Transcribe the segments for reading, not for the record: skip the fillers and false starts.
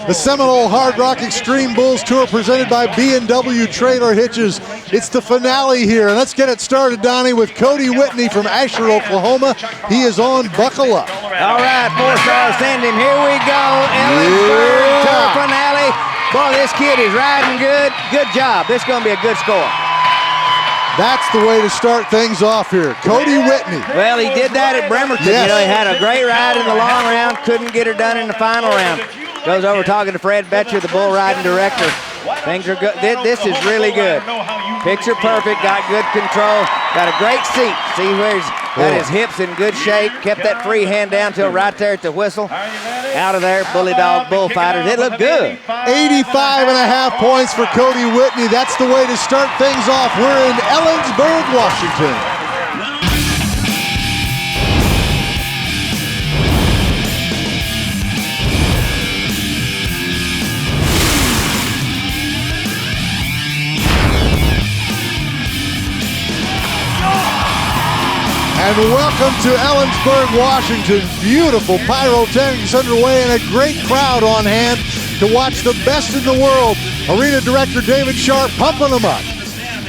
The Seminole Hard Rock Xtreme Bulls Tour presented by B&W Trailer Hitches. It's the finale here, and let's get it started, Donnie, with Cody Whitney from Asher, Oklahoma. He is on Buckle Up. All right, 4-star ascending. Here we go. Ellensburg Tour finale. Boy, this kid is riding good. Good job. This is going to be a good score. That's the way to start things off here. Cody Whitney. Well, he did that at Bremerton. Yes. You know, he had a great ride in the long round, couldn't get her done in the final round. Goes over talking to Fred Betcher, the bull riding director. Things are good. This is really good. Picture perfect, got good control, got a great seat. See where he's got his hips in good shape, kept that free hand down till right there at the whistle. Out of there, bully dog bullfighters. It looked good. 85.5 points for Cody Whitney. That's the way to start things off. We're in Ellensburg, Washington. And welcome to Ellensburg, Washington. Beautiful pyrotechnics underway and a great crowd on hand to watch the best in the world. Arena Director David Sharp pumping them up.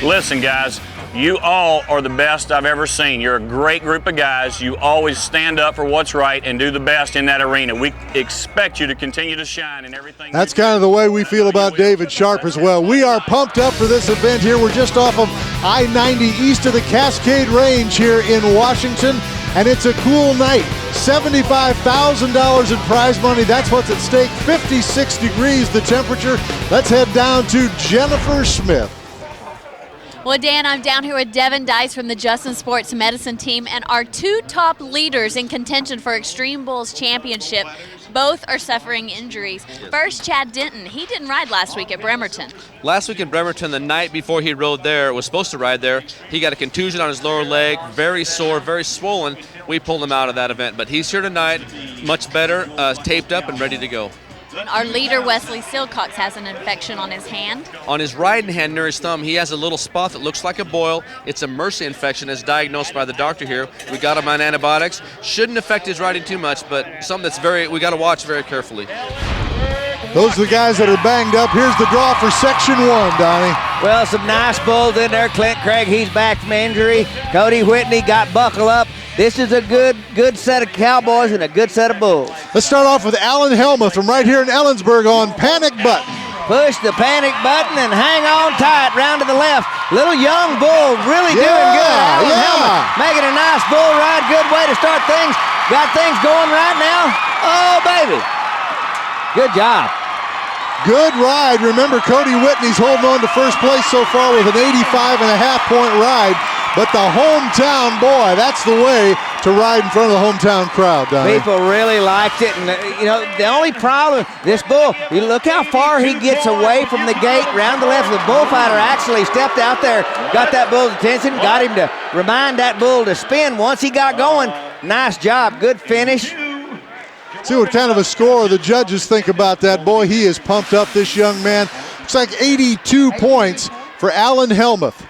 Listen, guys, you all are the best I've ever seen. You're a great group of guys. You always stand up for what's right and do the best in that arena. We expect you to continue to shine in everything. That's kind of the way we feel about David Sharp as well. We are pumped up for this event here. We're just off of I-90 east of the Cascade Range here in Washington, and it's a cool night. $75,000 in prize money. That's what's at stake. 56 degrees the temperature. Let's head down to Jennifer Smith. Well, Dan, I'm down here with Devin Dice from the Justin Sports Medicine team, and our two top leaders in contention for Xtreme Bulls Championship. Both are suffering injuries. First, Chad Denton. He didn't ride last week at Bremerton. Last week in Bremerton, the night before he rode there, was supposed to ride there, he got a contusion on his lower leg, very sore, very swollen. We pulled him out of that event, but he's here tonight, much better, taped up and ready to go. Our leader, Wesley Silcox, has an infection on his hand. On his right hand near his thumb, he has a little spot that looks like a boil. It's a MRSA infection as diagnosed by the doctor here. We got him on antibiotics. Shouldn't affect his riding too much, but something that's we got to watch very carefully. Those are the guys that are banged up. Here's the draw for Section 1, Donnie. Well, some nice bulls in there. Clint Craig, he's back from injury. Cody Whitney got Buckle Up. This is a good set of cowboys and a good set of bulls. Let's start off with Alan Helmuth from right here in Ellensburg on Panic Button. Push the panic button and hang on tight, round to the left. Little young bull, really doing good. Alan Helmuth making a nice bull ride. Good way to start things. Got things going right now. Oh, baby. Good job. Good ride. Remember, Cody Whitney's holding on to first place so far with an 85.5-point ride. But the hometown boy, that's the way to ride in front of the hometown crowd, Donnie. People really liked it. And, you know, the only problem, this bull, you look how far he gets away from the gate, round the left. The bullfighter actually stepped out there, got that bull's attention, got him to remind that bull to spin once he got going. Nice job. Good finish. See what kind of a score the judges think about that. Boy, he is pumped up, this young man. Looks like 82 points for Alan Helmuth.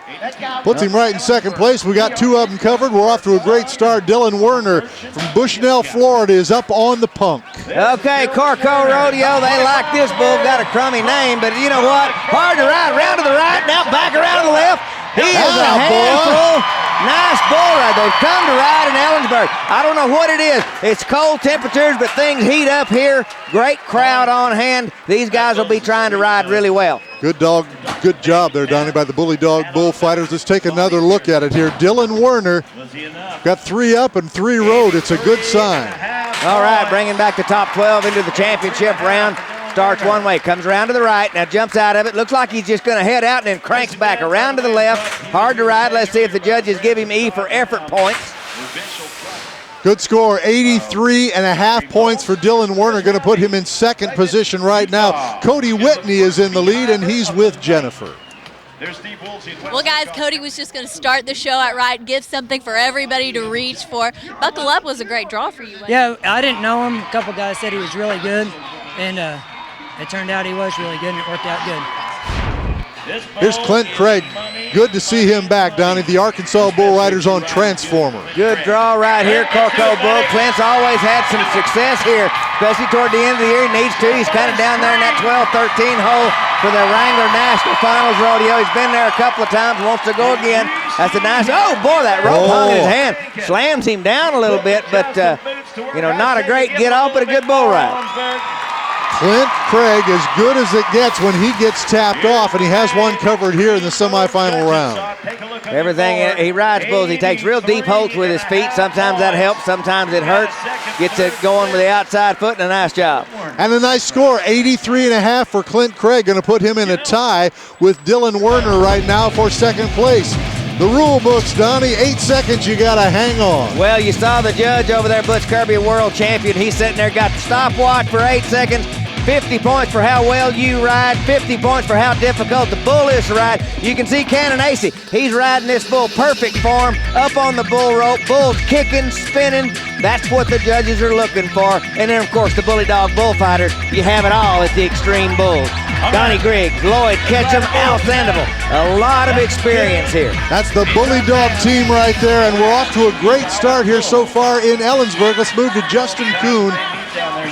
Puts him right in second place. We got two of them covered. We're off to a great start. Dylan Werner from Bushnell, Florida is up on the punk. Okay, Corco Rodeo, they like this bull. Got a crummy name, but you know what? Hard to ride. Round to the right, now back around to the left. He is a handful. Nice bull ride. They've come to ride in Ellensburg. I don't know what it is. It's cold temperatures, but things heat up here. Great crowd on hand. These guys will be trying to ride really well. Good dog. Good job there, Donnie, by the Bully Dog Bullfighters. Let's take another look at it here. Dylan Werner got 3 up and 3 rode. It's a good sign. All right, bringing back the top 12 into the championship round. Starts one way, comes around to the right, now jumps out of it. Looks like he's just going to head out and then cranks back around to the left. Hard to ride. Let's see if the judges give him E for effort points. Good score, 83.5 points for Dylan Werner. Going to put him in second position right now. Cody Whitney is in the lead, and he's with Jennifer. Well, guys, Cody was just going to start the show outright, give something for everybody to reach for. Buckle Up was a great draw for you. Yeah, I didn't know him. A couple guys said he was really good, and it turned out he was really good, and it worked out good. Here's Clint Craig. Good to see him back, Donnie. The Arkansas Bull Riders on Transformer. Good draw right here, Corco Bull. Clint's always had some success here especially toward the end of the year. He needs to. He's kind of down there in that 12-13 hole for the Wrangler National Finals Rodeo. He's been there a couple of times, wants to go again. That's a nice, oh boy, that rope hung in his hand. Slams him down a little bit, but not a great get off, but a good bull ride. Clint Craig, as good as it gets when he gets tapped off, and he has one covered here in the semifinal round. Everything, he rides bulls. He takes real deep holds with his feet. Sometimes that helps, sometimes it hurts. Gets it going with the outside foot, and a nice job. And a nice score, 83.5 for Clint Craig, going to put him in a tie with Dylan Werner right now for second place. The rule books, Donnie, 8 seconds, you got to hang on. Well, you saw the judge over there, Butch Kirby, a world champion. He's sitting there, got the stopwatch for 8 seconds. 50 points for how well you ride, 50 points for how difficult the bull is to ride. You can see Cannon Acey, he's riding this bull perfect form, up on the bull rope, bull's kicking, spinning. That's what the judges are looking for. And then, of course, the Bully Dog Bullfighters, you have it all at the Xtreme Bulls. Donnie Griggs, Lloyd Ketchum, Al Sandoval. A lot of experience here. That's the Bully Dog team right there, and we're off to a great start here so far in Ellensburg. Let's move to Justin Kuhn,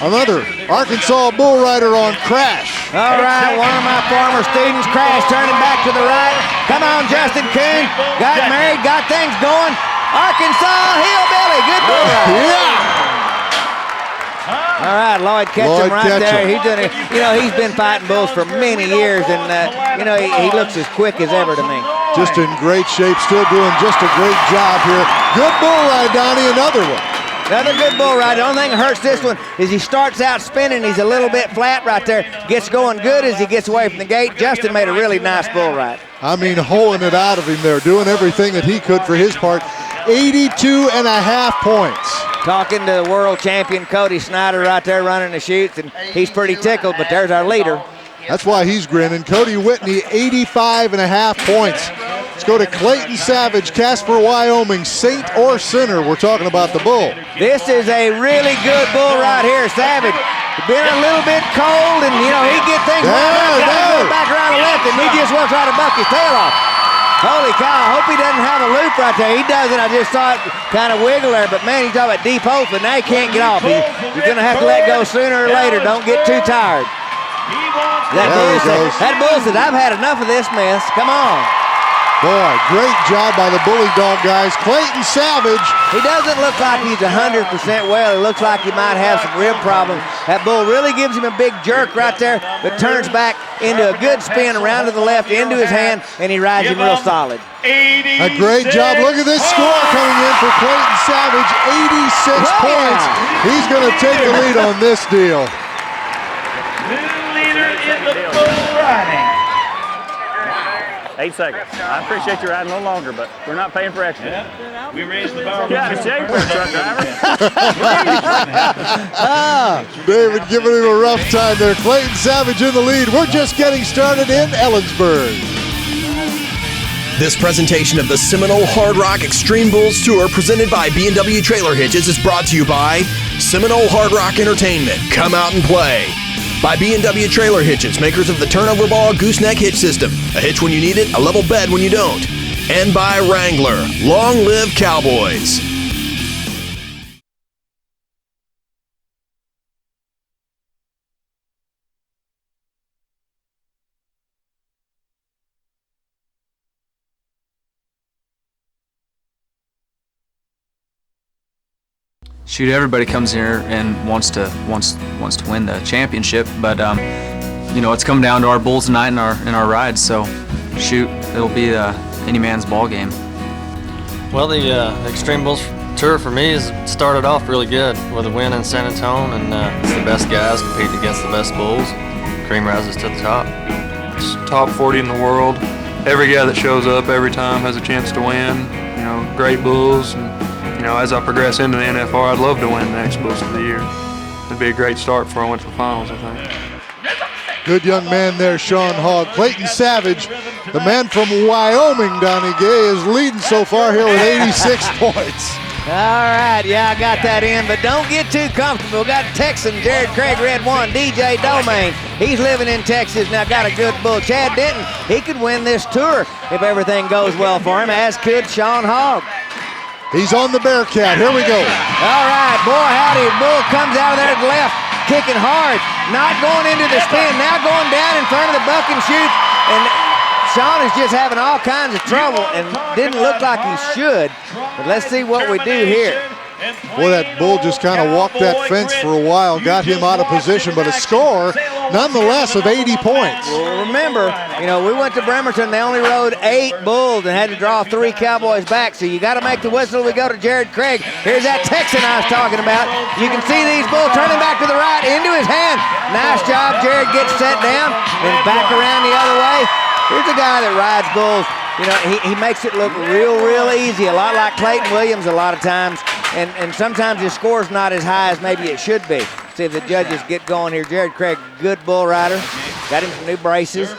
another Arkansas bull rider on Crash. All right, one of my former students, Crash, turning back to the right. Come on, Justin Kuhn. Got married, got things going. Arkansas Hillbilly, good bull ride. Yeah. All right, Lloyd Ketchum there. He's doing it. He's been fighting bulls for many years, and he looks as quick as ever to me. Just in great shape, still doing just a great job here. Good bull ride, Donnie, another one. Another good bull ride. The only thing that hurts this one is he starts out spinning. He's a little bit flat right there. Gets going good as he gets away from the gate. Justin made a really nice bull ride. I mean, holing it out of him there, doing everything that he could for his part. 82.5 points. Talking to the world champion Cody Snyder right there running the chutes, and he's pretty tickled, but there's our leader. That's why he's grinning. Cody Whitney, 85.5 points. Let's go to Clayton Savage, Casper, Wyoming, saint or sinner. We're talking about the bull. This is a really good bull right here. Savage been a little bit cold, and he get things back around the left, and he just wants to buck his tail off. Holy cow, I hope he doesn't have a loop right there. He doesn't. I just saw it kind of wiggle there, but man, he's talking about deep holes, but now he can't get off. You're going to have to let go sooner or later. Don't get too tired. That bull says, I've had enough of this mess. Come on. Boy, great job by the Bully Dog guys. Clayton Savage. He doesn't look like he's 100% well. He looks like he might have some rib problems. That bull really gives him a big jerk right there, but turns back into a good spin around to the left, into his hand, and he rides him real solid. A great job. Look at this score coming in for Clayton Savage, 86 points. He's going to take the lead on this deal. New leader in the bull riding. 8 seconds. I appreciate you riding a little longer, but we're not paying for extra. Yeah. We raised the bar. Yeah, shake for a truck driver. David giving him a rough time there. Clayton Savage in the lead. We're just getting started in Ellensburg. This presentation of the Seminole Hard Rock Extreme Bulls Tour presented by B&W Trailer Hitches is brought to you by Seminole Hard Rock Entertainment. Come out and play. By B&W Trailer Hitches, makers of the turnover ball gooseneck hitch system. A hitch when you need it, a level bed when you don't. And by Wrangler. Long live Cowboys. Shoot, everybody comes here and wants to win the championship, but it's come down to our bulls tonight and our rides. So, shoot, it'll be any man's ball game. Well, the Xtreme Bulls Tour for me has started off really good with a win in San Antonio, and it's the best guys competing against the best bulls. Cream rises to the top. It's top 40 in the world. Every guy that shows up every time has a chance to win. Great bulls. And, as I progress into the NFR, I'd love to win the next Bulls of the Year. It'd be a great start before I went to the finals, I think. Good young man there, Sean Hogg. Clayton Savage, the man from Wyoming, Donnie Gay, is leading so far here with 86 points. All right, yeah, I got that in, but don't get too comfortable. Got Texan Jared Craig, red one, DJ Domain. He's living in Texas now, got a good bull. Chad Denton, he could win this tour if everything goes well for him, as could Sean Hogg. He's on the Bearcat. Here we go. All right, boy, howdy. Bull comes out of there to the left, kicking hard, not going into the spin, now going down in front of the buck and shoot. And Sean is just having all kinds of trouble and didn't look like he should. But let's see what we do here. Boy, that bull just kind of walked that fence for a while, got him out of position, but a score nonetheless of 80 points. Well, remember, you know, we went to Bremerton, they only rode 8 bulls and had to draw 3 cowboys back, so you got to make the whistle. We go to Jared Craig. Here's that Texan I was talking about. You can see these bulls turning back to the right, into his hand. Nice job, Jared gets set down, then back around the other way. Here's a guy that rides bulls. You know, he makes it look real easy, a lot like Clayton Williams a lot of times. And sometimes his score's not as high as maybe it should be. See if the judges get going here. Jared Craig, good bull rider. Got him some new braces.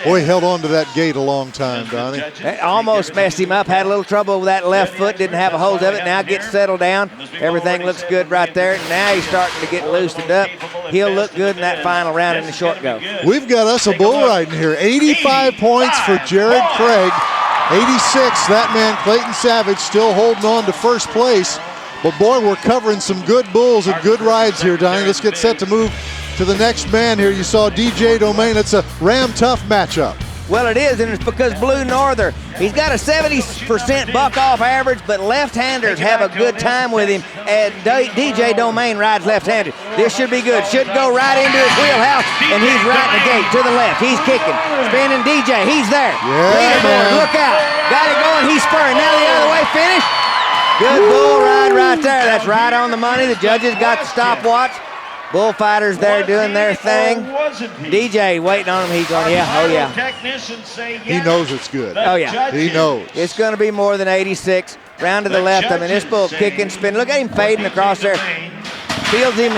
Boy, he held on to that gate a long time, Donnie. It almost messed him up. Had a little trouble with that left foot. Didn't have a hold of it. Now gets settled down. Everything looks good right there. Now he's starting to get loosened up. He'll look good in that final round in the short go. We've got us a bull riding here. 85 points for Jared Craig. 86, that man Clayton Savage still holding on to first place. But boy, we're covering some good bulls and good rides here, Donnie. Let's get set to move to the next man here. You saw DJ Domain. It's a Ram Tough matchup. Well, it is, and it's because Blue Norther, he's got a 70% buck-off average, but left-handers have a good time with him, and DJ Domain rides left-handed. This should be good. Should go right into his wheelhouse, and he's right in the gate to the left. He's kicking, spinning DJ. He's there. Yeah, Leaderboard, look out. Got it going. He's spurring. Now the other way, finish. Good bull ride right there. That's right on the money. The judges got the stopwatch. Bullfighters there doing their thing. DJ waiting on him. He's going, yeah, oh yeah. He knows it's good. Oh yeah. He knows. It's going to be more than 86. Round to the left. I mean, this bull kicking, spin. Look at him fading across there. Feels him.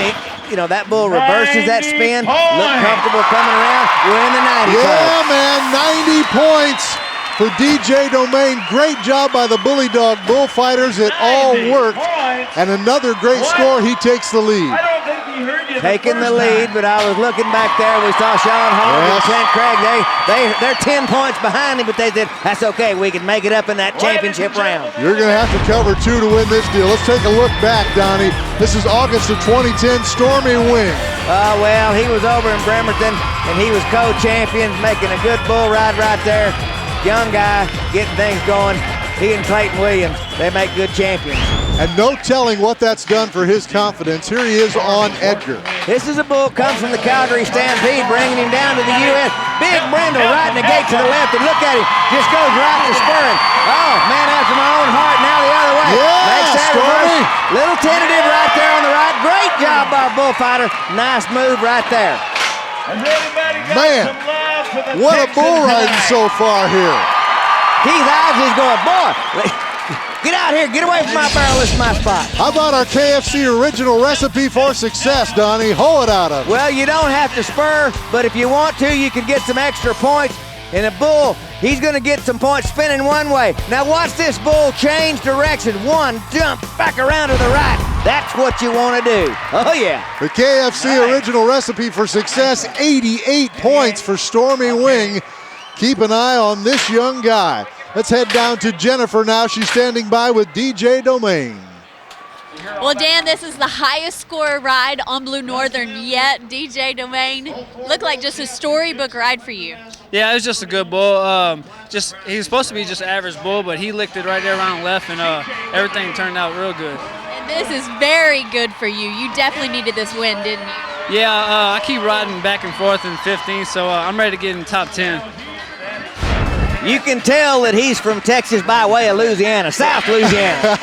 You know, that bull reverses that spin. Look comfortable coming around. We're in the 90 Yeah, man, 90 points for DJ Domain. Great job by the Bully Dog Bullfighters. It all worked. And another great score. He takes the lead. Taking the lead, but I was looking back there. We saw Sean Hall and Clint Craig. They're 10 points behind him, but they said, that's okay. We can make it up in that championship round. You're going to have to cover 2 to win this deal. Let's take a look back, Donnie. This is August of 2010, Stormy Wing. Well, he was over in Bremerton, and he was co-champion, making a good bull ride right there. Young guy, getting things going. He and Clayton Williams, they make good champions. And no telling what that's done for his confidence. Here he is on Edgar. This is a bull, comes from the Calgary Stampede, bringing him down to the U.S. Big Brindle right in the gate to the left, and look at him, just goes right to spurring. Oh, man after my own heart, now the other way. Yeah, makes that Stormy. Little tentative right there on the right. Great job by our bullfighter. Nice move right there. Man, what a bull riding so far here. Keith Ives is going, boy, get out here, get away from my barrel, this is my spot. How about our KFC original recipe for success, Donnie? Hoe it out of it. Well, you don't have to spur, but if you want to, you can get some extra points. And a bull, he's going to get some points spinning one way. Now watch this bull change direction. One, jump, back around to the right. That's what you want to do. Oh, yeah. The KFC original recipe for success, 88 points for Stormy Wing. Keep an eye on this young guy. Let's head down to Jennifer now. She's standing by with DJ Domain. Well, Dan, this is the highest score ride on Blue Northern yet. DJ Domain, looked like just a storybook ride for you. Yeah, it was just a good bull. He was supposed to be just an average bull, but he licked it right there around left, and everything turned out real good. And this is very good for you. You definitely needed this win, didn't you? Yeah, I keep riding back and forth in 15, so I'm ready to get in top 10. You can tell that he's from Texas by way of Louisiana, South Louisiana.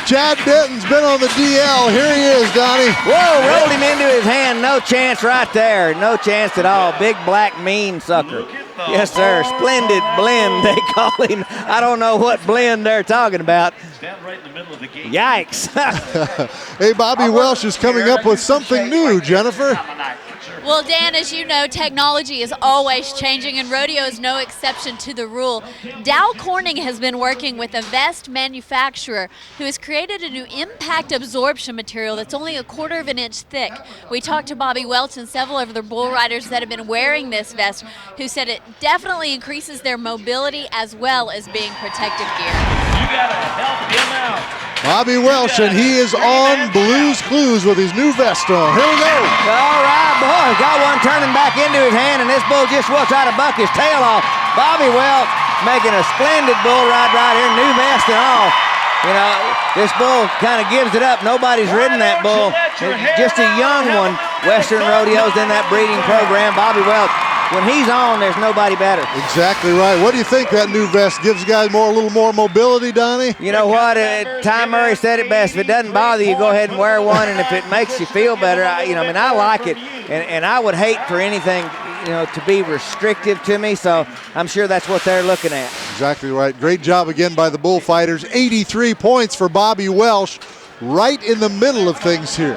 Chad Denton's been on the DL. Here he is, Donnie. Whoa, rolled him into his hand. No chance right there. No chance at all. Big, black, mean sucker. Yes, sir. Splendid blend, they call him. I don't know what blend they're talking about. Yikes. Hey, Bobby Welsh is coming up with something new, Jennifer. Well, Dan, as you know, technology is always changing, and rodeo is no exception to the rule. Dow Corning has been working with a vest manufacturer who has created a new impact absorption material that's only 1/4 of an inch thick. We talked to Bobby Welch and several of the bull riders that have been wearing this vest, who said it definitely increases their mobility as well as being protective gear. You gotta help him out. Bobby Welsh, and he is on Blues Clues with his new vest on. Here we go. All right, boy, got one turning back into his hand, and this bull just will try to buck his tail off. Bobby Welsh making a splendid bull ride right here, new vest and all. You know, this bull kind of gives it up. Nobody's ridden that bull. Just a young one. Western Rodeo's in that breeding program. Bobby Welsh, when he's on, there's nobody better. Exactly right. What do you think that new vest gives guys a little more mobility, Donnie? You know what? Ty Murray said it best. If it doesn't bother you, go ahead and wear one. And if it makes you feel better, I like it. And I would hate for anything, to be restrictive to me. So I'm sure that's what they're looking at. Exactly right. Great job again by the bullfighters. 83 points for Bobby Welsh, right in the middle of things here.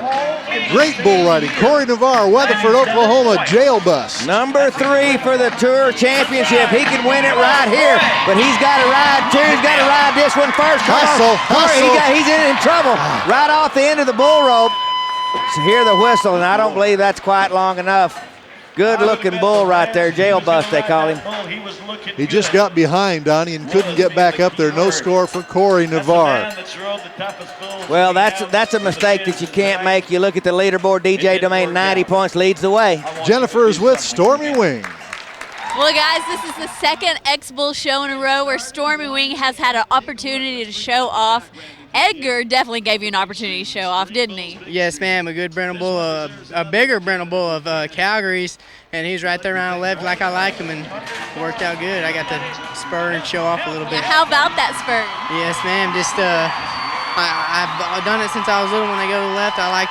Great bull riding. Corey Navarre, Weatherford, Oklahoma, jail bus. Number 3 for the Tour Championship. He can win it right here, but he's got to ride two. He's got to ride this one first. Hustle. He's in trouble. Right off the end of the bull rope. So hear the whistle, and I don't believe that's quite long enough. Good-looking bull right there. Jail bus, they call him. He just got behind, Donnie, and couldn't get back up there. No score for Corey Navarre. Well, that's a mistake that you can't make. You look at the leaderboard, DJ Domain, 90 points, leads the way. Jennifer is with Stormy Wing. Well, guys, this is the second X-Bull show in a row where Stormy Wing has had an opportunity to show off. Edgar definitely gave you an opportunity to show off, didn't he? Yes, ma'am. A good brindle bull, a bigger brindle bull of Calgary's, and he was right there around 11 like I like him, and it worked out good. I got to spur and show off a little bit. How about that spur? Yes, ma'am. Just I've done it since I was little. When I go to the left, I like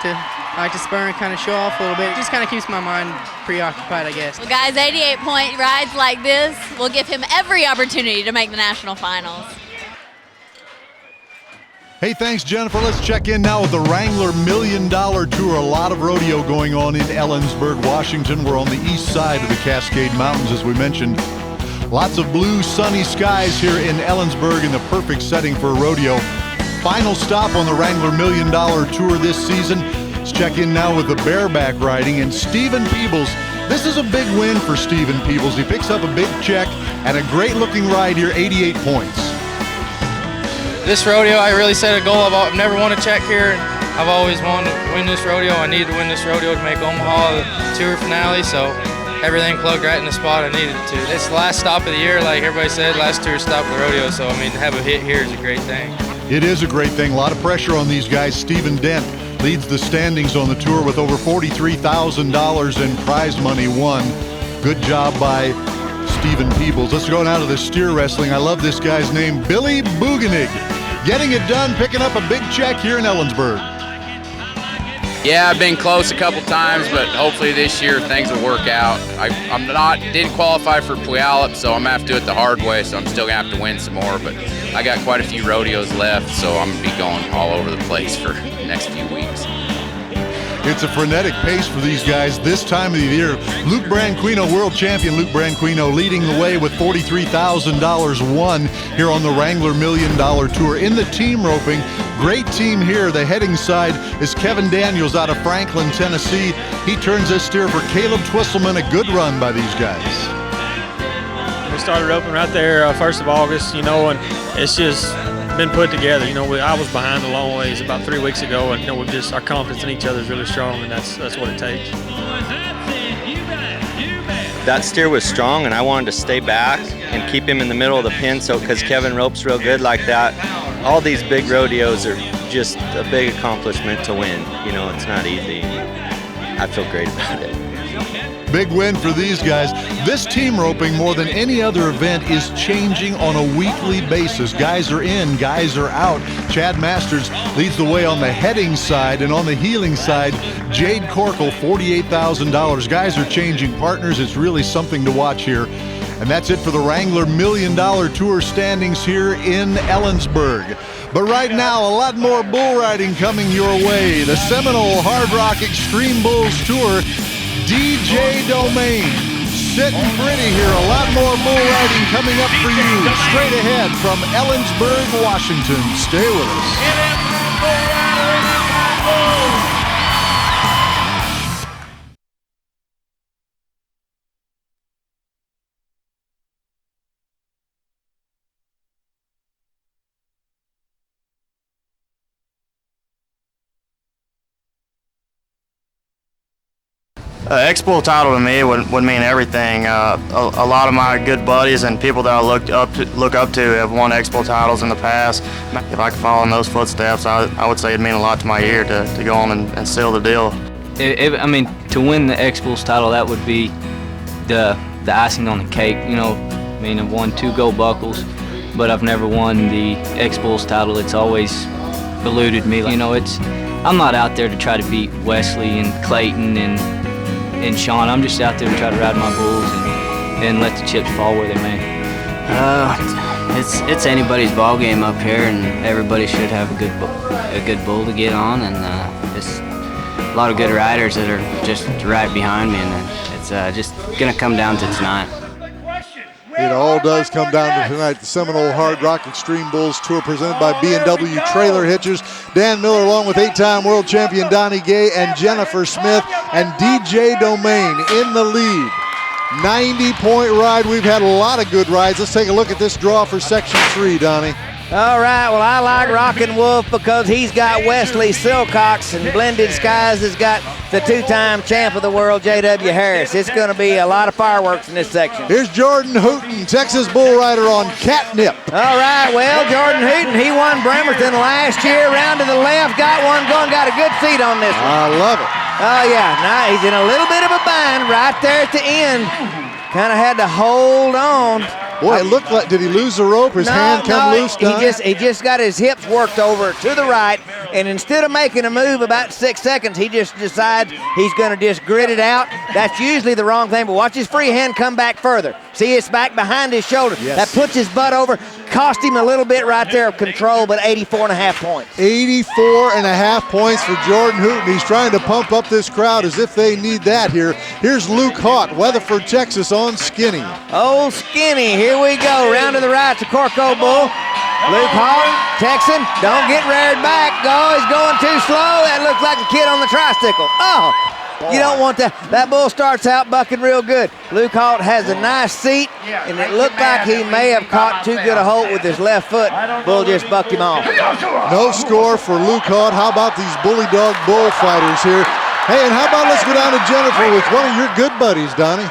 to spur and kind of show off a little bit. It just kind of keeps my mind preoccupied, I guess. Well, guys, 88-point rides like this will give him every opportunity to make the national finals. Hey, thanks, Jennifer. Let's check in now with the Wrangler $1 Million Tour. A lot of rodeo going on in Ellensburg, Washington. We're on the east side of the Cascade Mountains, as we mentioned. Lots of blue, sunny skies here in Ellensburg in the perfect setting for a rodeo. Final stop on the Wrangler $1 Million Tour this season. Let's check in now with the bareback riding and Stephen Peebles. This is a big win for Stephen Peebles. He picks up a big check and a great-looking ride here, 88 points. This rodeo, I really set a goal. I've never won a check here. I've always wanted to win this rodeo. I needed to win this rodeo to make Omaha the tour finale, so everything plugged right in the spot I needed it to. It's the last stop of the year, like everybody said, last tour stop of the rodeo, so I mean, to have a hit here is a great thing. It is a great thing. A lot of pressure on these guys. Stephen Dent leads the standings on the tour with over $43,000 in prize money won. Good job by Stephen Peebles. Let's go now to the steer wrestling. I love this guy's name, Billy Buganig. Getting it done, picking up a big check here in Ellensburg. Yeah, I've been close a couple times, but hopefully this year things will work out. Didn't qualify for Puyallup, so I'm gonna have to do it the hard way, so I'm still gonna have to win some more, but I got quite a few rodeos left, so I'm gonna be going all over the place for the next few weeks. It's a frenetic pace for these guys this time of the year. Luke Branquino, world champion Luke Branquino, leading the way with $43,000 won here on the Wrangler $1 Million Tour. In the team roping, great team here. The heading side is Kevin Daniels out of Franklin, Tennessee. He turns this steer for Caleb Twisselman. A good run by these guys. We started roping right there 1st of August, and it's just been put together. I was behind a long ways about 3 weeks ago, and our confidence in each other is really strong, and that's what it takes. That steer was strong, and I wanted to stay back and keep him in the middle of the pin, because Kevin ropes real good like that. All these big rodeos are just a big accomplishment to win. It's not easy. I feel great about it. Big win for these guys. This team roping, more than any other event, is changing on a weekly basis. Guys are in, guys are out. Chad Masters leads the way on the heading side, and on the heeling side, Jade Corkle, $48,000. Guys are changing partners. It's really something to watch here. And that's it for the Wrangler $1 Million Tour standings here in Ellensburg. But right now, a lot more bull riding coming your way. The Seminole Hard Rock Extreme Bulls Tour. DJ Domain sitting pretty here. A lot more bull riding coming up for you. Straight ahead from Ellensburg, Washington. Stay with us. X-Bull title to me would mean everything. A lot of my good buddies and people that I look up to have won X-Bull titles in the past. If I could follow in those footsteps, I would say it'd mean a lot to my year to go on and seal the deal. I mean, to win the X-Bulls title, that would be the icing on the cake. You know, I mean, I've won 2 gold buckles, but I've never won the X-Bulls title. It's always eluded me. You know, I'm not out there to try to beat Wesley and Clayton and Sean. I'm just out there to try to ride my bulls and let the chips fall where they may. It's anybody's ball game up here, and everybody should have a good bull to get on, and it's a lot of good riders that are just right behind me, and it's just gonna come down to tonight. It all does come down to tonight. The Seminole Hard Rock Extreme Bulls Tour presented by B&W Trailer Hitchers. Dan Miller along with 8-time world champion Donnie Gay and Jennifer Smith and DJ Domain in the lead. 90-point ride. We've had a lot of good rides. Let's take a look at this draw for Section 3, Donnie. All right, well, I like Rockin' Wolf because he's got Wesley Silcox, and Blended Skies has got the 2-time champ of the world, J.W. Harris. It's going to be a lot of fireworks in this section. Here's Jordan Hooten, Texas bull rider on Catnip. All right, well, Jordan Hooten, he won Bremerton last year. Round to the left, got one going, got a good seat on this one. I love it. Oh, yeah, now he's in a little bit of a bind right there at the end. Kind of had to hold on. Boy, it looked like, did he lose the rope? His hand come loose? He just got his hips worked over to the right, and instead of making a move about 6 seconds, he just decides he's going to just grit it out. That's usually the wrong thing, but watch his free hand come back further. See, it's back behind his shoulder. Yes. That puts his butt over. Cost him a little bit right there of control, but 84.5 points. 84.5 points for Jordan Hooten. He's trying to pump up this crowd as if they need that here. Here's Luke Haught, Weatherford, Texas on Skinny. Oh, Skinny, here we go. Round to the right to Corco Bull. Luke Haught, Texan, don't get reared back. He's going too slow. That looks like a kid on the tricycle. Oh, you don't want that. That bull starts out bucking real good. Luke Haught has a nice seat, and it looked like he may have caught too good a hold with his left foot. Bull just bucked him off. No score for Luke Haught. How about these bully dog bullfighters here? Hey, and how about let's go down to Jennifer with one of your good buddies, Donnie.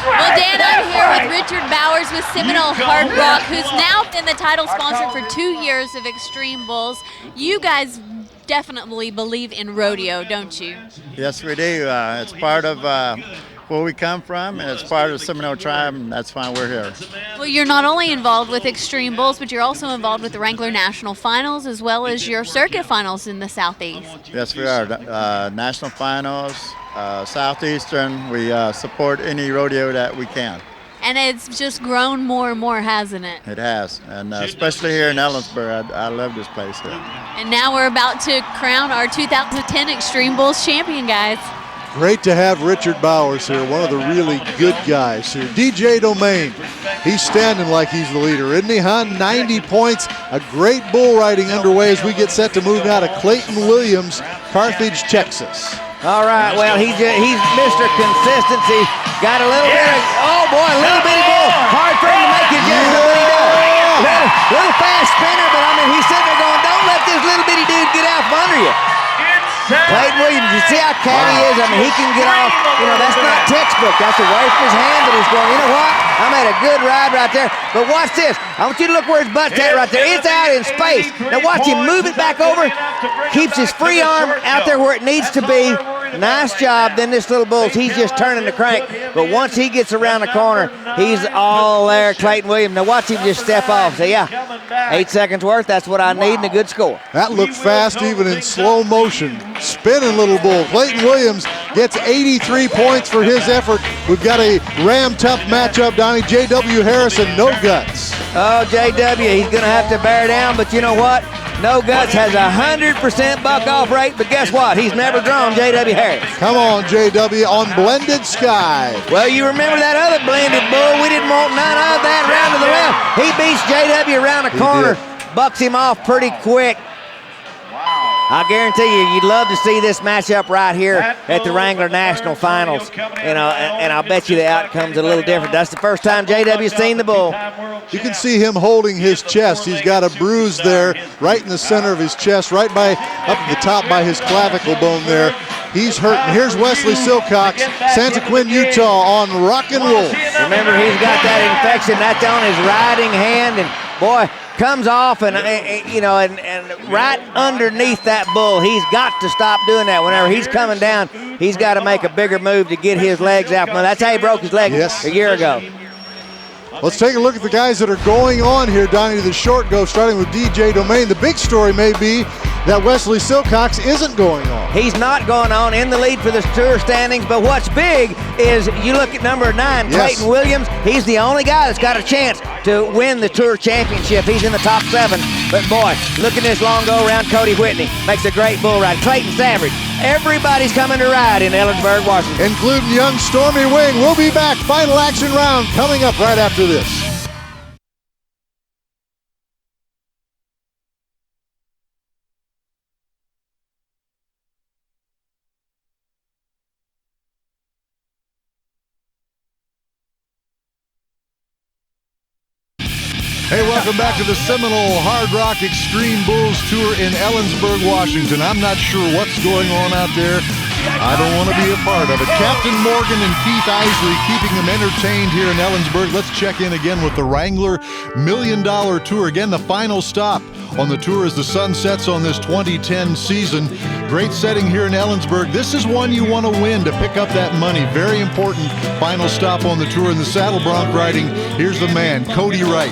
Well, Dan, I'm here with Richard Bowers with Seminole Hard Rock, who's now been the title sponsor for 2 years of Extreme Bulls. You guys definitely believe in rodeo, don't you? Yes, we do. It's part of where we come from, and it's part of the Seminole tribe, and that's why we're here. Well, you're not only involved with Extreme Bulls, but you're also involved with the Wrangler National Finals as well as your circuit finals in the Southeast. Yes, we are. National Finals, Southeastern. We support any rodeo that we can. And it's just grown more and more, hasn't it? It has, and especially here in Ellensburg. I love this place here. And now we're about to crown our 2010 Extreme Bulls champion, guys. Great to have Richard Bowers here, one of the really good guys here. DJ Domain, he's standing like he's the leader, isn't he, huh? 90 points, a great bull riding underway as we get set to move now to Clayton Williams, Carthage, Texas. All right, well, he's Mr. Consistency. Got a little bit of, oh boy, a little bitty bull. Hard for him to make his judgment, but he does. Little fast spinner, but I mean, he's sitting there going, don't let this little bitty dude get out from under you. Clayton Williams, you see how cat he is? I mean, he can get off. You know, that's not textbook. That's away from his hand, but he's going, you know what? I made a good ride right there. But watch this. I want you to look where his butt's at right there. It's out in space. Now watch him move it back over. Keeps his free arm out there where it needs to be. Nice job. Then this little bull, he's just turning the crank. But once he gets around the corner, he's all there, Clayton Williams. Now watch him just step off. So yeah, 8 seconds worth. That's what I need and a good score. That looked fast even in slow motion. Spinning little bull. Clayton Williams gets 83 points for his effort. We've got a ram-tough matchup, Donnie. J.W. Harris and No Guts. Oh, J.W., he's going to have to bear down, but you know what? No Guts has a 100% buck-off rate, but guess what? He's never drawn J.W. Harris. Come on, J.W. on Blended Sky. Well, you remember that other blended bull? We didn't want none of that. Round to the left. He beats J.W. around the corner, bucks him off pretty quick. I guarantee you, you'd love to see this matchup right here at the Wrangler National Finals. You know, and I'll bet you the outcome's a little different. That's the first time JW's seen the bull. You can see him holding his chest. He's got a bruise there right in the center of his chest, right by up at the top by his clavicle bone there. He's hurting. Here's Wesley Silcox, Santa Quinn, Utah on rock and roll. Remember, he's got that infection. That's on his riding hand, and boy, comes off and right underneath that bull. He's got to stop doing that. Whenever he's coming down, he's got to make a bigger move to get his legs out. That's how he broke his leg a year ago. Let's take a look at the guys that are going on here, Donnie, the short go, starting with DJ Domain. The big story may be that Wesley Silcox isn't going on. He's not going on in the lead for the Tour standings, but what's big is you look at number 9, Clayton Williams. He's the only guy that's got a chance to win the Tour Championship. He's in the top 7, but boy, look at this long go around. Cody Whitney makes a great bull ride. Clayton Savage. Everybody's coming to ride in Ellensburg, Washington. Including young Stormy Wing. We'll be back. Final action round coming up right after this. Hey, welcome back to the Seminole Hard Rock Extreme Bulls Tour in Ellensburg, Washington. I'm not sure what's going on out there. I don't want to be a part of it. Captain Morgan and Keith Isley keeping them entertained here in Ellensburg. Let's check in again with the Wrangler $1 Million Tour. Again, the final stop on the tour as the sun sets on this 2010 season. Great setting here in Ellensburg. This is one you want to win to pick up that money. Very important final stop on the tour in the saddle bronc riding. Here's the man, Cody Wright.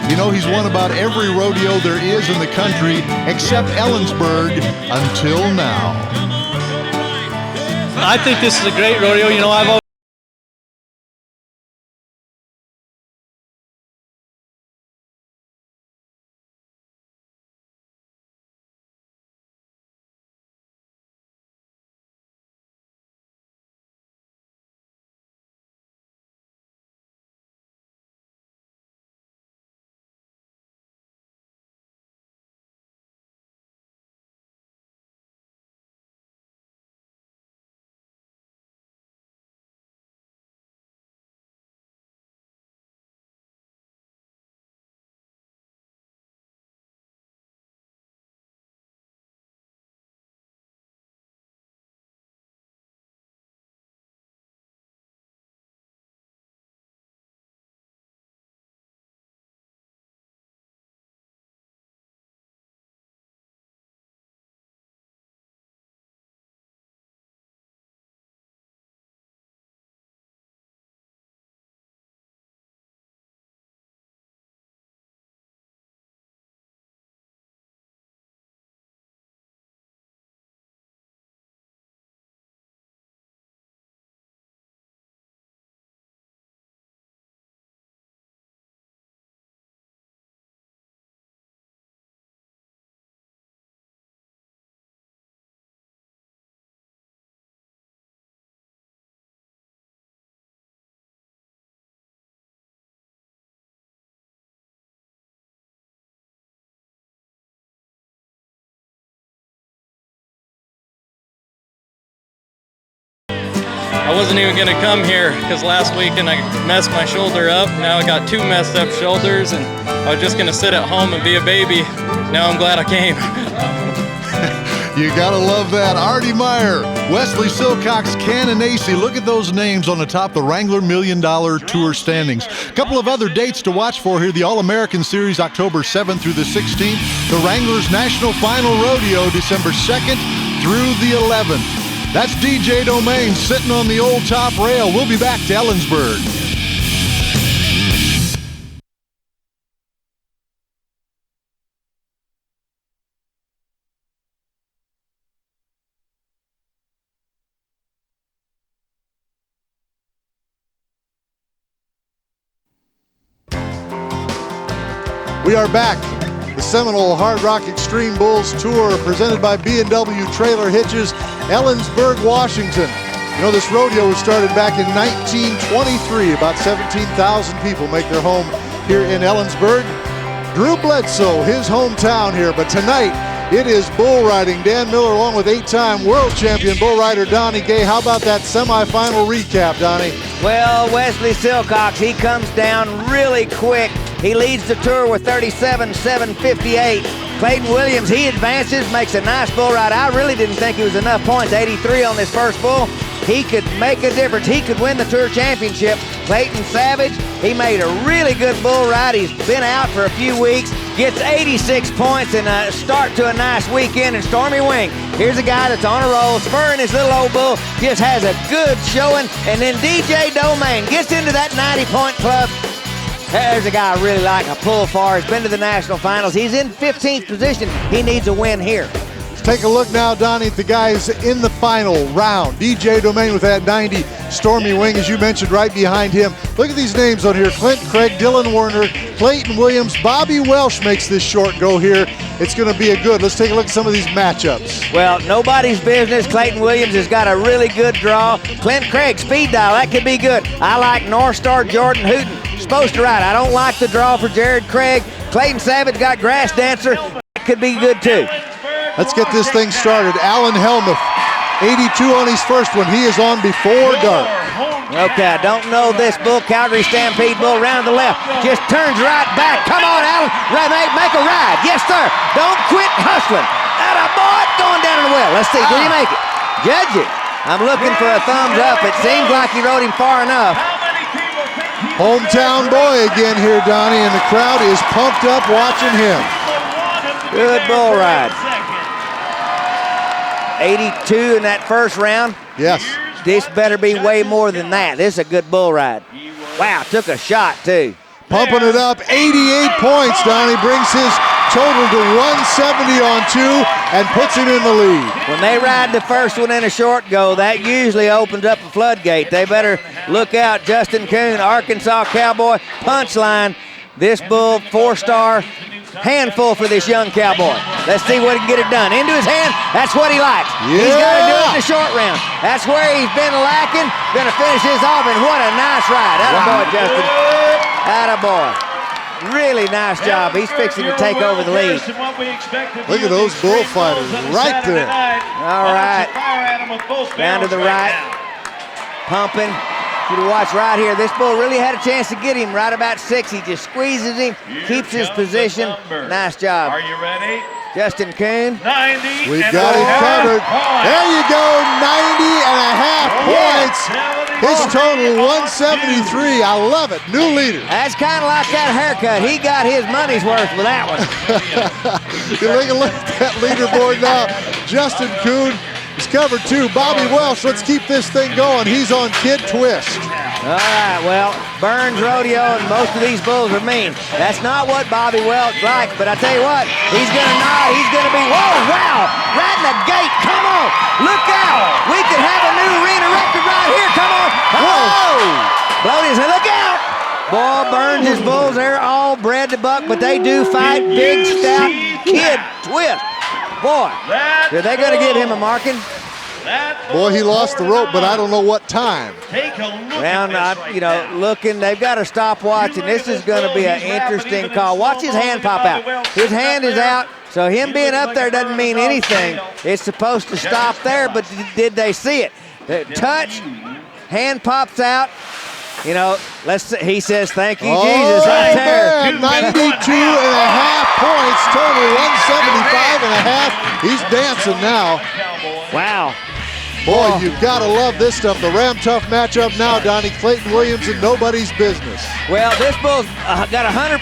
You know, he's won about every rodeo there is in the country except Ellensburg until now. I think this is a great rodeo. You know, I've always I wasn't even gonna come here because last weekend I messed my shoulder up. Now I got 2 messed up shoulders, and I was just gonna sit at home and be a baby. Now I'm glad I came. You gotta love that. Artie Meyer, Wesley Silcox, Ken and Acey. Look at those names on the top, the Wrangler $1 Million Tour standings. A couple of other dates to watch for here. The All-American Series, October 7th through the 16th. The Wranglers National Final Rodeo, December 2nd through the 11th. That's DJ Domain sitting on the old top rail. We'll be back to Ellensburg. We are back. The Seminole Hard Rock Extreme Bulls Tour presented by B&W Trailer Hitches, Ellensburg, Washington. You know, this rodeo was started back in 1923. About 17,000 people make their home here in Ellensburg. Drew Bledsoe, his hometown here, but tonight it is bull riding. Dan Miller along with 8-time world champion bull rider Donnie Gay. How about that semifinal recap, Donnie? Well, Wesley Silcox, he comes down really quick. He leads the tour with 37.758. Clayton Williams, he advances, makes a nice bull ride. I really didn't think it was enough points. 83 on this first bull. He could make a difference. He could win the Tour Championship. Clayton Savage, he made a really good bull ride. He's been out for a few weeks. Gets 86 points and a start to a nice weekend in Stormy Wing. Here's a guy that's on a roll, spurring his little old bull, just has a good showing. And then DJ Domain gets into that 90-point club. There's a guy I really like, a pull for. He's been to the national finals. He's in 15th position. He needs a win here. Let's take a look now, Donnie, at the guys in the final round. DJ Domain with that 90. Stormy Wing, as you mentioned, right behind him. Look at these names on here. Clint Craig, Dylan Werner, Clayton Williams, Bobby Welsh makes this short go here. It's going to be a good. Let's take a look at some of these matchups. Well, nobody's business. Clayton Williams has got a really good draw. Clint Craig, speed dial, that could be good. I like North Star Jordan Hooten. Supposed to ride. I don't like the draw for Jared Craig. Clayton Savage got Grass Dancer. That could be good too. Let's get this thing started. Alan Helmuth, 82 on his first one. He is on before dark. Okay, I don't know this bull. Calgary Stampede bull around the left. Just turns right back. Come on, Alan. Make a ride. Yes, sir. Don't quit hustling. Atta boy, going down in the well. Let's see. Did he make it? Judge it. I'm looking for a thumbs up. It seems like he rode him far enough. Hometown boy again here, Donnie, and the crowd is pumped up watching him. Good bull ride. 82 in that first round. Yes. This better be way more than that. This is a good bull ride. Wow, took a shot too. Pumping it up, 88 points, Donnie. Brings his total to 170 on 2 and puts him in the lead. When they ride the first one in a short go, that usually opens up a floodgate. They better look out. Justin Kuhn, Arkansas Cowboy, punchline. This bull, 4-star, handful for this young cowboy. Let's see what he can get it done. Into his hand, that's what he likes. Yeah. He's got to do it in the short round. That's where he's been lacking. Gonna finish this off, and what a nice ride. Attaboy, Justin. Attaboy. Really nice job. He's fixing to take over the lead. Look at those bullfighters right there. All right. Down to the right. Pumping. You watch right here. This bull really had a chance to get him right about 6. He just squeezes him, keeps his position. Nice job. Are you ready? Justin Kuhn. 90. We've got him covered. There you go, 90.5 points. His total 173. I love it. New leader. That's kind of like that haircut. He got his money's worth with that one. You look at that leaderboard now. Justin Kuhn is covered too. Bobby Welsh, let's keep this thing going. He's on Kid Twist. All right, well, Burns Rodeo and most of these bulls are mean. That's not what Bobby Welch likes, but I tell you what, he's going to nod. He's going to be, whoa, wow, right in the gate. Come on, look out. We could have a new arena record right here. Come on. Whoa. Blody said, look out. Boy, Burns' bulls, they're all bred to buck, but they do fight big, stout Kid Twist. Boy, are they going to give him a marking? Boy, he lost the rope, but I don't know what time. Round, looking. They've got a stopwatch, and this is going to be an interesting call. Watch his hand pop out. His hand is out, so him being up there doesn't mean anything. It's supposed to stop there, but did they see it? Touch, hand pops out. You know, he says, thank you, Jesus, right there. Man, 92.5 points, total 175.5. He's dancing now. Wow. Boy, you've got to love this stuff. The Ram Tough matchup now, Donnie. Clayton Williams and nobody's business. Well, this bull's got a 100%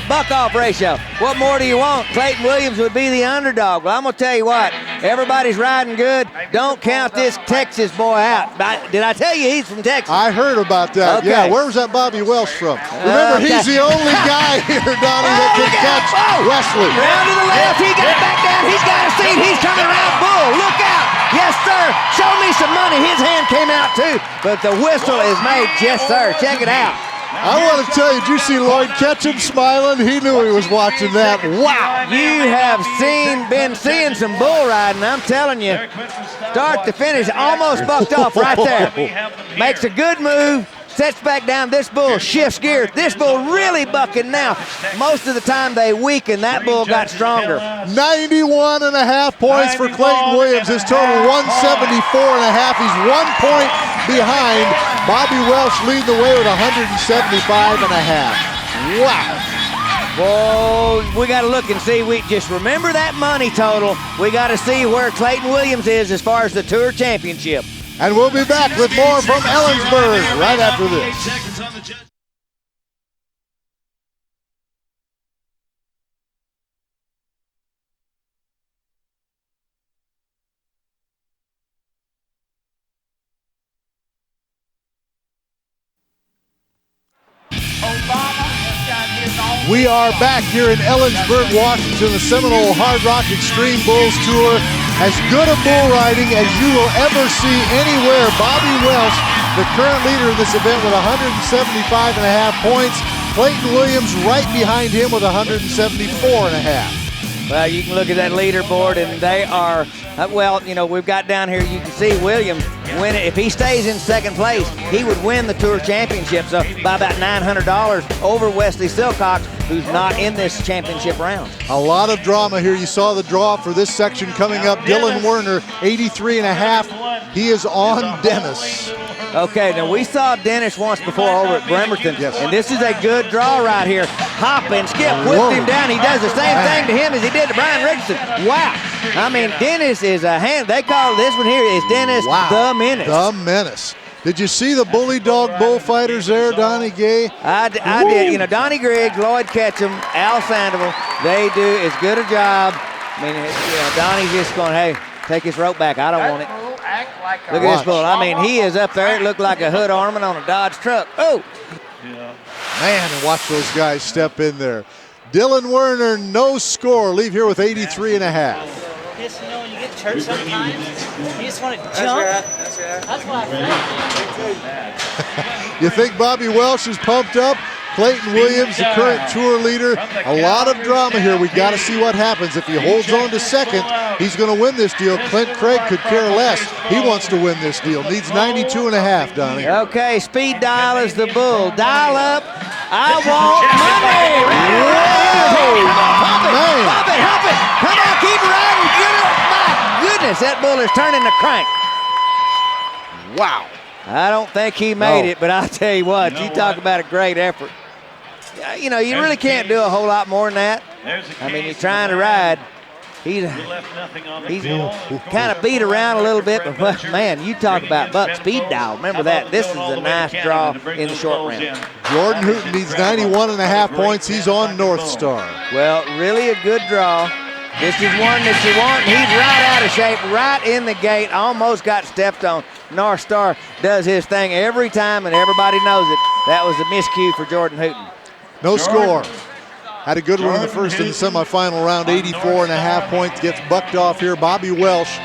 buck-off ratio. What more do you want? Clayton Williams would be the underdog. Well, I'm going to tell you what. Everybody's riding good. Don't count this Texas boy out. Did I tell you he's from Texas? I heard about that. Okay. Yeah, where was that Bobby Welsh from? Remember, he's the only guy here, Donnie, that can catch Wesley. Round to the left. He got back down. He's got a seat. He's coming around. Bull, look out. Yes, sir. Show me some money. His hand came out, too. But the whistle is made. Yes, sir. Check it out. I want to tell you, did you see Lloyd Ketchum smiling? He knew he was watching that. Wow. You have been seeing some bull riding, I'm telling you. Start to finish, almost bucked off right there. Makes a good move. Sets back down. This bull shifts gears. This bull really bucking now. Most of the time they weaken. That bull got stronger. 91.5 points for Clayton Williams. His total 174.5. He's 1 point behind. Bobby Welsh leading the way with 175.5. Wow. Whoa, we got to look and see. We just remember that money total. We got to see where Clayton Williams is as far as the Tour Championship. And we'll be back with more from Ellensburg right after this. We are back here in Ellensburg, Washington, the Seminole Hard Rock Extreme Bulls Tour. As good a bull riding as you will ever see anywhere. Bobby Welsh, the current leader of this event with 175.5 points. Clayton Williams right behind him with 174.5. Well, you can look at that leaderboard, and they are, well, you know, we've got down here, you can see Williams win it. If he stays in second place, he would win the Tour Championship, so by about $900 over Wesley Silcox, who's not in this championship round. A lot of drama here. You saw the draw for this section coming up. Dylan Werner, 83.5. He is on Dennis. Okay, now we saw Dennis once before over at Bremerton, and this is a good draw right here. Hop and Skip whipped him down. He does the same thing to him as he did to Brian Richardson. Wow. I mean, Dennis is a hand. They call this one here is Dennis the Menace. The Menace. Did you see the bully dog bullfighters there, Donnie Gay? I did. You know, Donnie Griggs, Lloyd Ketchum, Al Sandoval, they do as good a job. I mean, you know, Donnie's just going, hey, take his rope back. I don't want it. Look at this bull. I mean, he is up there. It looked like a hood ornament on a Dodge truck. Oh! Man, and watch those guys step in there. Dylan Werner, no score. Leave here with 83.5. Just, you know, when you get church sometimes, you just want to jump. That's right. That's why I You think Bobby Welsh is pumped up? Clayton Williams, the current tour leader. A lot of drama here. We got to see what happens. If he holds on to second, he's going to win this deal. Clint Craig could care less. He wants to win this deal. Needs 92.5, Donnie. Okay, speed dial is the bull. Dial up. I want money. Pump it. Come on, keep riding. My goodness, that bull is turning the crank. Wow. I don't think he made it, but I'll tell you what, you talk about a great effort. You know, you really can't do a whole lot more than that. I mean, he's trying to ride. He's kind of beat around a little bit, but man, you talk about Buck speed dial. Remember that. This is a nice draw in the short round. Jordan Hooten needs 91.5 points. He's on North Star. Well, really a good draw. This is one that you want. He's right out of shape, right in the gate, almost got stepped on. North Star does his thing every time, and everybody knows it. That was a miscue for Jordan Hooten. No score. Had a good one in the first and the semifinal round, 84.5 points. Gets bucked off here. Bobby Welsh,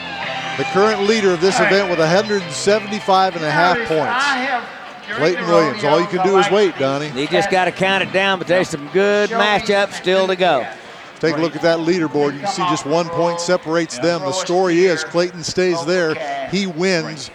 the current leader of this event with 175.5 points. Clayton Williams, all you can do is wait, Donnie. You just got to count it down, but there's some good matchups still to go. Take a look at that leaderboard. You can see just 1 point separates them. The story is Clayton stays there. He wins.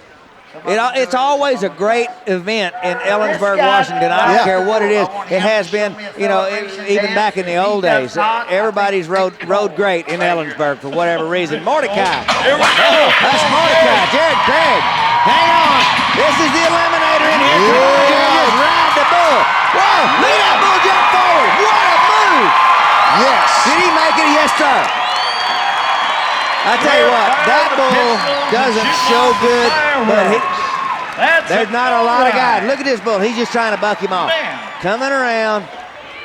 It's always a great event in Ellensburg, Washington. I don't care what it is. It has been, you know, even back in the old days. Everybody's rode great in Ellensburg for whatever reason. Mordecai. Oh, that's Mordecai. Jared Craig. Hang on. This is the eliminator in here. Just ride the bull. Whoa, look at that bull jump forward. What a move. Yes. Did he make it? Yes, sir. I tell you what, that bull doesn't show good, but there's not a lot of guys. Look at this bull. He's just trying to buck him off. Coming around.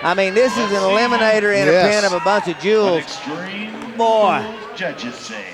I mean, this is an eliminator in a pen of a bunch of jewels. Boy. Judges say.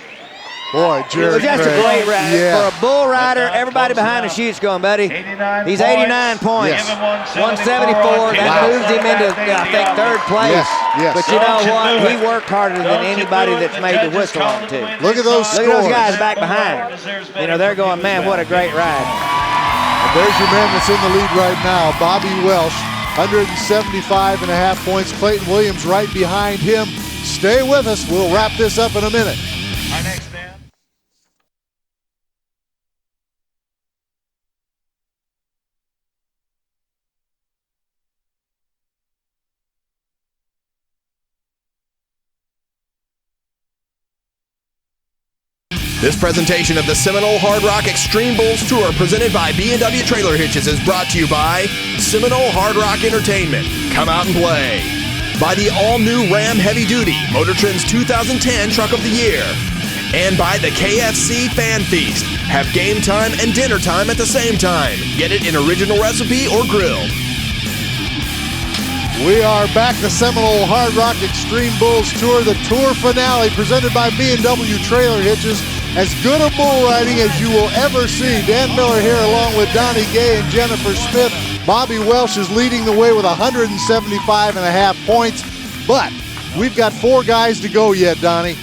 Boy, Jared Just a great ride. Yeah. For a bull rider, everybody behind the chute's going, buddy. He's 89 points. Yes. 174. That moves him into, I think, third place. Yes. But you know what? He worked harder than anybody that's made the whistle on, too. Look at those scores. Look at those guys back behind. You know, they're going, man, what a great ride. And there's your man that's in the lead right now, Bobby Welsh, 175.5 points. Clayton Williams right behind him. Stay with us. We'll wrap this up in a minute. Our next man. This presentation of the Seminole Hard Rock Extreme Bulls Tour presented by B&W Trailer Hitches is brought to you by Seminole Hard Rock Entertainment. Come out and play. by the all-new Ram Heavy Duty, Motor Trend's 2010 Truck of the Year, and by the KFC Fan Feast. Have game time and dinner time at the same time. Get it in original recipe or grilled. We are back, the Seminole Hard Rock Xtreme Bulls Tour, the tour finale presented by B&W Trailer Hitches. As good a bull riding as you will ever see. Dan Miller here along with Donnie Gay and Jennifer Smith. Bobby Welsh is leading the way with 175.5 points, but we've got 4 guys to go yet, Donnie.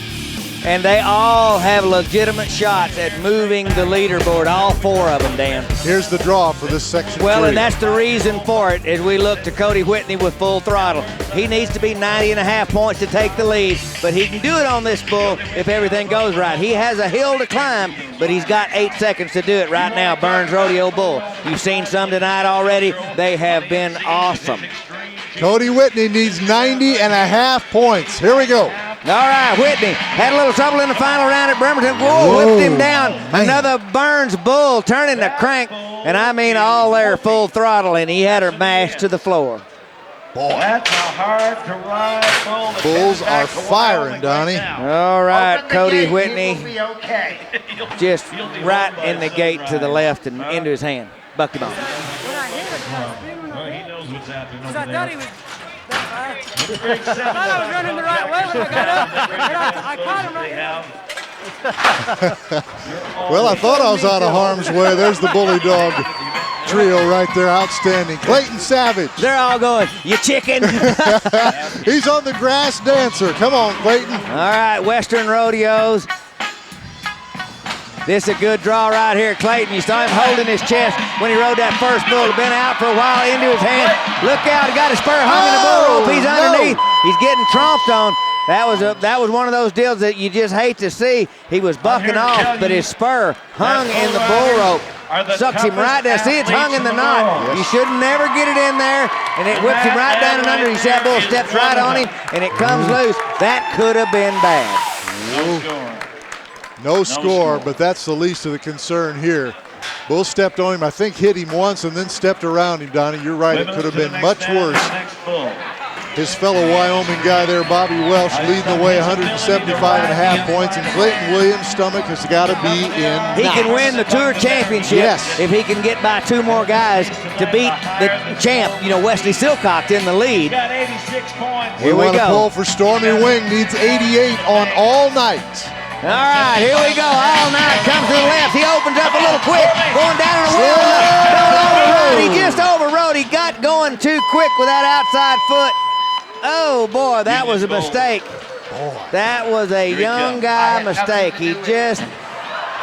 And they all have legitimate shots at moving the leaderboard, all 4 of them, Dan. Here's the draw for this section. Well, 3. and that's the reason for it as we look to Cody Whitney with full throttle. He needs to be 90.5 points to take the lead, but he can do it on this bull if everything goes right. He has a hill to climb, but he's got 8 seconds to do it right now, Burns Rodeo Bull. You've seen some tonight already. They have been awesome. Cody Whitney needs 90.5 points. Here we go. All right, Whitney had a little trouble in the final round at Bremerton. Whoa, whipped him down. Man. Another Burns Bull turning the crank, and I mean all there full throttle, and he had her mashed to the floor. Boy. That's a hard to ride bull. Bulls are firing, Donnie. All right, Cody Whitney. Okay. Just right in the gate to the left and into his hand. Bucked him off. Well, he knows what's happening over there. I thought he was. I thought I was running the right way when I got up. I caught him right now. Well, I thought I was out of harm's way. There's the Bully Dog trio right there. Outstanding. Clayton Savage. They're all going, you chicken. He's on the grass dancer. Come on, Clayton. All right, Western Rodeos. This is a good draw right here, Clayton. You saw him holding his chest when he rode that first bull. Been out for a while, into his hand. Look out, he got his spur hung in the bull rope. He's underneath. He's getting tromped on. That was one of those deals that you just hate to see. He was bucking off, but his spur hung in the bull rope. Sucks him right down. See, it's hung in the knot. You should never get it in there, and it whips him right down and under. You see that bull steps right on him, and it comes loose. That could have been bad. No score, but that's the least of the concern here. Bull stepped on him, I think hit him once and then stepped around him, Donnie. You're right, it could have been much worse. His fellow Wyoming guy there, Bobby Welsh, leading the way, 175.5 points, and Clayton Williams' stomach has got to be in knots. He can win the Tour Championship if he can get by 2 more guys to beat the champ, Wesley Silcox in the lead. Here we go. Pull for Stormy Wing, needs 88 on all night. All right, here we go. All night comes to the left. He opens up a little quick, going down on the wheel. He just overrode. He got going too quick with that outside foot. Oh boy, that was a mistake. That was a young guy mistake. He just,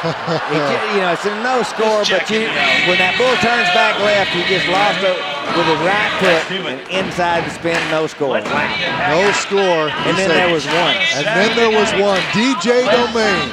it's a no score, but when that bull turns back left, he just lost it with his right foot and inside the spin, no score. No score. And then there was one. And then there was one. DJ Domain.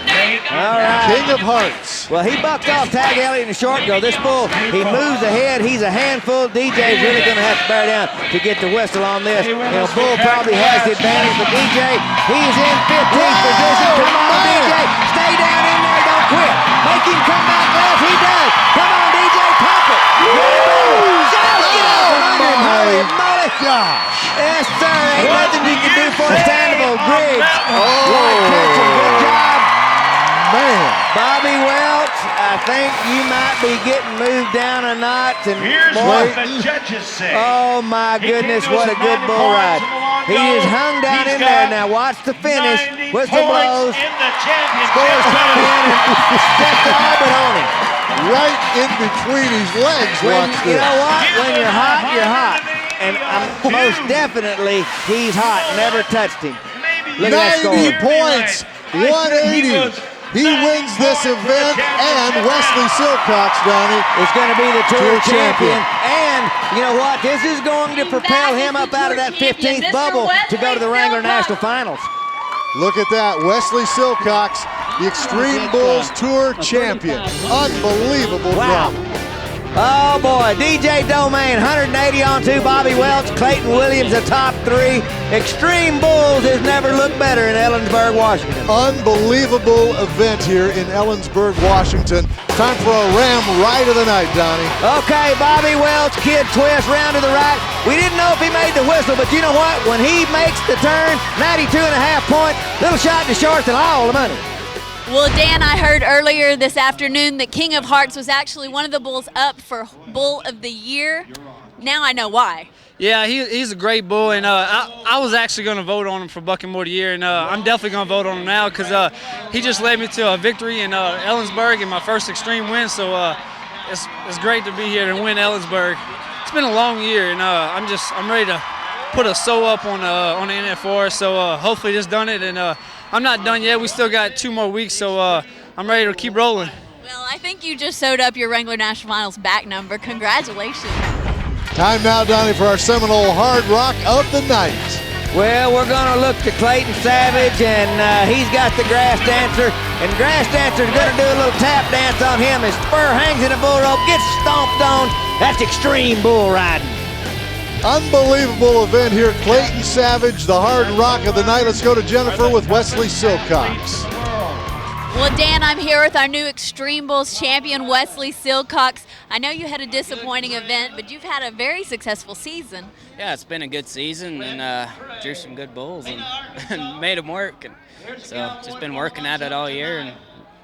All right. King of Hearts. Well, he bucked off Tag Elliott in the short go. This bull, he moves ahead. He's a handful. DJ's really going to have to bear down to get the whistle on this. Bull probably has the advantage, but DJ, he's in 15th position. Come on, DJ. Stay down in there. Don't quit. Make him come back left. He does. Come on, DJ. Pop it. Gosh. Yes, sir. Ain't nothing you can do for a standable. Griggs. Good job. Man. Bobby Welch, I think you might be getting moved down a notch. And here's what the judges say. Oh, my goodness, what a good bull ride. He is hung down in there. Now watch the finish. Whistle blows. Scores coming in and stepped the orbit on him. Right in between his legs. You know what? When you're hot, you're hot. And most definitely, he's hot. Never touched him. Look at that score. 90 points. 180. He wins this event, and Wesley Silcox, Donnie, is going to be the Tour champion. And you know what? This is going to propel him up out of that 15th bubble to go to the Wrangler National Finals. Look at that. Wesley Silcox, the Xtreme Bulls Tour champion. Unbelievable drop. Oh boy, DJ Domain, 180 on 2. Bobby Welch, Clayton Williams atop. 3. Extreme Bulls has never looked better in Ellensburg, Washington. Unbelievable event here in Ellensburg, Washington. Time for a Ram Ride of the Night, Donnie. Okay, Bobby Welch, kid twist, round to the right. We didn't know if he made the whistle, but you know what? When he makes the turn, 92.5 point, little shot to shorts and all the money. Well, Dan, I heard earlier this afternoon that King of Hearts was actually one of the bulls up for Bull of the Year. Now I know why. Yeah, he's a great bull, and I was actually going to vote on him for Bucking Bull of the Year, and I'm definitely going to vote on him now because he just led me to a victory in Ellensburg in my first Xtreme win, so it's great to be here and win Ellensburg. It's been a long year, and I'm ready to put a sew up on the NFR, so hopefully this done it, and I'm not done yet. We still got 2 more weeks, so I'm ready to keep rolling. Well, I think you just sewed up your Wrangler National Finals back number. Congratulations. Time now, Donnie, for our Seminole Hard Rock of the Night. Well, we're going to look to Clayton Savage, and he's got the grass dancer, and grass dancer's going to do a little tap dance on him. His spur hangs in a bull rope, gets stomped on. That's extreme bull riding. Unbelievable event here. Clayton Savage, the Hard Rock of the Night. Let's go to Jennifer with Wesley Silcox. Well, Dan, I'm here with our new Extreme Bulls champion, Wesley Silcox. I know you had a disappointing event, but you've had a very successful season. Yeah, it's been a good season, and drew some good bulls and made them work. And so just been working at it all year and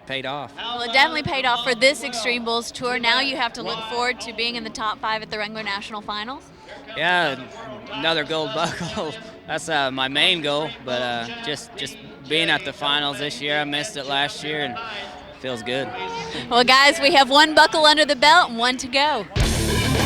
paid off. Well, it definitely paid off for this Extreme Bulls tour. Now you have to look forward to being in the top 5 at the Wrangler National Finals. Yeah, another gold buckle. That's my main goal, but just being at the finals this year, I missed it last year, and feels good. Well, guys, we have 1 buckle under the belt and 1 to go.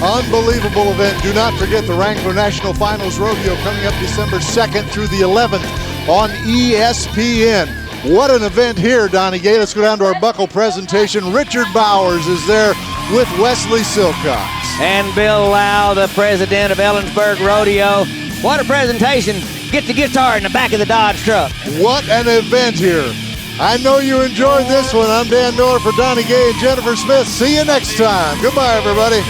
Unbelievable event. Do not forget the Wrangler National Finals Rodeo coming up December 2nd through the 11th on ESPN. What an event here, Donnie Gay. Let's go down to our buckle presentation. Richard Bowers is there with Wesley Silcox. And Bill Lau, the president of Ellensburg Rodeo. What a presentation. Get the guitar in the back of the Dodge truck. What an event here. I know you enjoyed this one. I'm Dan Miller for Donnie Gay and Jennifer Smith. See you next time. Goodbye, everybody.